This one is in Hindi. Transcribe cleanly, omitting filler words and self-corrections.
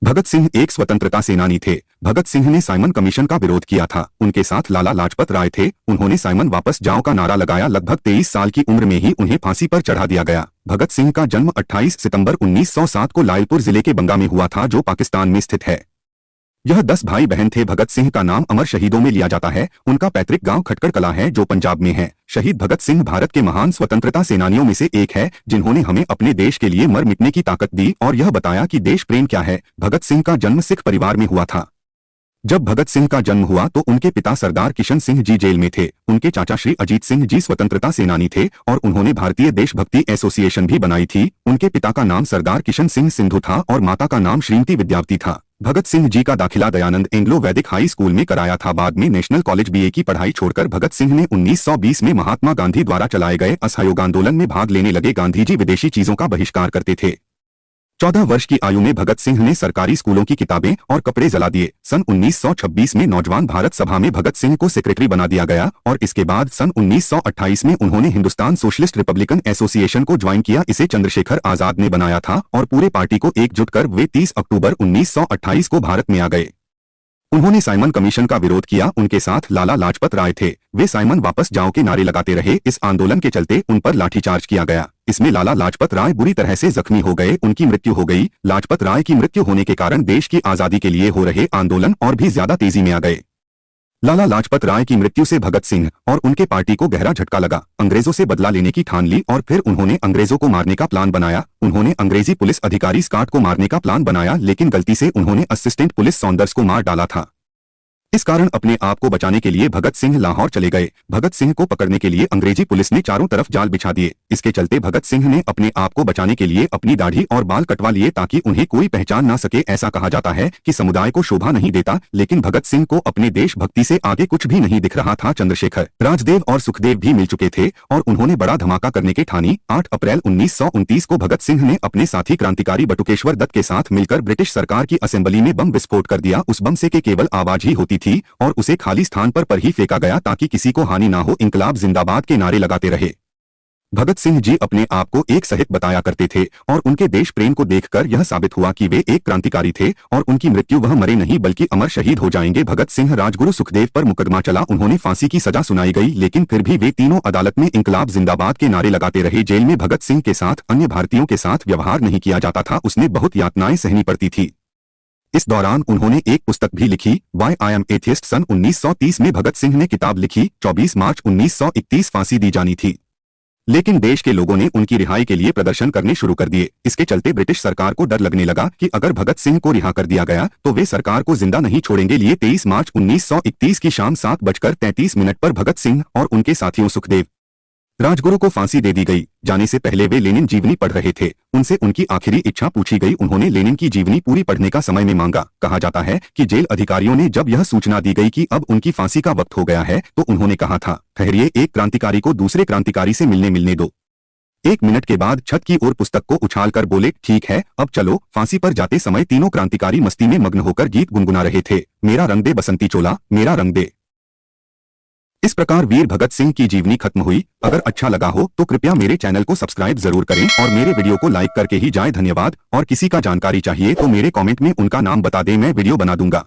भगत सिंह एक स्वतंत्रता सेनानी थे। भगत सिंह ने साइमन कमीशन का विरोध किया था। उनके साथ लाला लाजपत राय थे। उन्होंने साइमन वापस जाओ का नारा लगाया। लगभग 23 साल की उम्र में ही उन्हें फांसी पर चढ़ा दिया गया। भगत सिंह का जन्म 28 सितंबर 1907 को लायलपुर जिले के बंगा में हुआ था, जो पाकिस्तान में स्थित है। यह 10 भाई बहन थे। भगत सिंह का नाम अमर शहीदों में लिया जाता है। उनका पैतृक गांव खटकड़ कला है, जो पंजाब में है। शहीद भगत सिंह भारत के महान स्वतंत्रता सेनानियों में से एक है, जिन्होंने हमें अपने देश के लिए मर मिटने की ताकत दी और यह बताया कि देश प्रेम क्या है। भगत सिंह का जन्म सिख परिवार में हुआ था। जब भगत सिंह का जन्म हुआ तो उनके पिता सरदार किशन सिंह जी जेल में थे। उनके चाचा श्री अजीत सिंह जी स्वतंत्रता सेनानी थे और उन्होंने भारतीय देशभक्ति एसोसिएशन भी बनाई थी। उनके पिता का नाम सरदार किशन सिंह सिंधु था और माता का नाम श्रीमती विद्यावती था। भगत सिंह जी का दाखिला दयानंद एंग्लो वैदिक हाई स्कूल में कराया था। बाद में नेशनल कॉलेज बीए की पढ़ाई छोड़कर भगत सिंह ने 1920 में महात्मा गांधी द्वारा चलाए गए असहयोग आंदोलन में भाग लेने लगे। गांधी जी विदेशी चीजों का बहिष्कार करते थे। 14 वर्ष की आयु में भगत सिंह ने सरकारी स्कूलों की किताबें और कपड़े जला दिए। सन 1926 में नौजवान भारत सभा में भगत सिंह को सेक्रेटरी बना दिया गया और इसके बाद सन 1928 में उन्होंने हिंदुस्तान सोशलिस्ट रिपब्लिकन एसोसिएशन को ज्वाइन किया। इसे चंद्रशेखर आजाद ने बनाया था और पूरे पार्टी को एकजुट कर वे 30 अक्टूबर 1928 को भारत में आ गए। उन्होंने साइमन कमीशन का विरोध किया। उनके साथ लाला लाजपत राय थे। वे साइमन वापस जाओ के नारे लगाते रहे। इस आंदोलन के चलते उन पर लाठीचार्ज किया गया। इसमें लाला लाजपत राय बुरी तरह से जख्मी हो गए। उनकी मृत्यु हो गई। लाजपत राय की मृत्यु होने के कारण देश की आजादी के लिए हो रहे आंदोलन और भी ज्यादा तेजी में आ गए। लाला लाजपत राय की मृत्यु से भगत सिंह और उनके पार्टी को गहरा झटका लगा। अंग्रेजों से बदला लेने की ठान ली और फिर उन्होंने अंग्रेजों को मारने का प्लान बनाया। उन्होंने अंग्रेजी पुलिस अधिकारी स्कॉट को मारने का प्लान बनाया, लेकिन गलती से उन्होंने असिस्टेंट पुलिस सॉन्डर्स को मार डाला था। इस कारण अपने आप को बचाने के लिए भगत सिंह लाहौर चले गए। भगत सिंह को पकड़ने के लिए अंग्रेजी पुलिस ने चारों तरफ जाल बिछा दिए। इसके चलते भगत सिंह ने अपने आप को बचाने के लिए अपनी दाढ़ी और बाल कटवा लिए ताकि उन्हें कोई पहचान ना सके। ऐसा कहा जाता है कि समुदाय को शोभा नहीं देता, लेकिन भगत सिंह को अपने देशभक्ति से आगे कुछ भी नहीं दिख रहा था। चंद्रशेखर, राजदेव और सुखदेव भी मिल चुके थे और उन्होंने बड़ा धमाका करने की ठानी। 8 अप्रैल 1929 को भगत सिंह ने अपने साथी क्रांतिकारी बटुकेश्वर दत्त के साथ मिलकर ब्रिटिश सरकार की असेंबली में बम विस्फोट कर दिया। उस बम से केवल आवाज ही होती थी और उसे खाली स्थान पर ही फेंका गया ताकि किसी को हानि ना हो। इंकलाब जिंदाबाद के नारे लगाते रहे। भगत सिंह जी अपने आप को एक शहीद बताया करते थे और उनके देश प्रेम को देखकर यह साबित हुआ कि वे एक क्रांतिकारी थे और उनकी मृत्यु वह मरे नहीं बल्कि अमर शहीद हो जाएंगे। भगत सिंह, राजगुरु सुखदेव पर मुकदमा चला। उन्होंने फांसी की सजा सुनाई गई, लेकिन फिर भी वे तीनों अदालत में इंकलाब जिंदाबाद के नारे लगाते रहे। जेल में भगत सिंह के साथ अन्य भारतीयों के साथ व्यवहार नहीं किया जाता था। उसने बहुत यातनाएं सहनी पड़ती थी। इस दौरान उन्होंने एक पुस्तक भी लिखी, वाई आई एम एथियस्ट। सन 1930 में भगत सिंह ने किताब लिखी। 24 मार्च 1931 फांसी दी जानी थी, लेकिन देश के लोगों ने उनकी रिहाई के लिए प्रदर्शन करने शुरू कर दिए। इसके चलते ब्रिटिश सरकार को डर लगने लगा कि अगर भगत सिंह को रिहा कर दिया गया तो वे सरकार को जिंदा नहीं छोड़ेंगे। लिए 23 मार्च 1931 की शाम 7:33 पर भगत सिंह और उनके साथियों सुखदेव, राजगुरु को फांसी दे दी गई। जाने से पहले वे लेनिन जीवनी पढ़ रहे थे। उनसे उनकी आखिरी इच्छा पूछी गई। उन्होंने लेनिन की जीवनी पूरी पढ़ने का समय में मांगा। कहा जाता है कि जेल अधिकारियों ने जब यह सूचना दी गई कि अब उनकी फांसी का वक्त हो गया है तो उन्होंने कहा था, ठहरिए, एक क्रांतिकारी को दूसरे क्रांतिकारी से मिलने दो। 1 मिनट के बाद छत की ओर पुस्तक को उछालकर बोले, ठीक है, अब चलो। फांसी पर जाते समय तीनों क्रांतिकारी मस्ती में मग्न होकर गीत गुनगुना रहे थे। मेरा रंग दे बसंती चोला, मेरा रंग दे। इस प्रकार वीर भगत सिंह की जीवनी खत्म हुई। अगर अच्छा लगा हो तो कृपया मेरे चैनल को सब्सक्राइब जरूर करें और मेरे वीडियो को लाइक करके ही जाएं। धन्यवाद। और किसी का जानकारी चाहिए तो मेरे कमेंट में उनका नाम बता दें, मैं वीडियो बना दूंगा।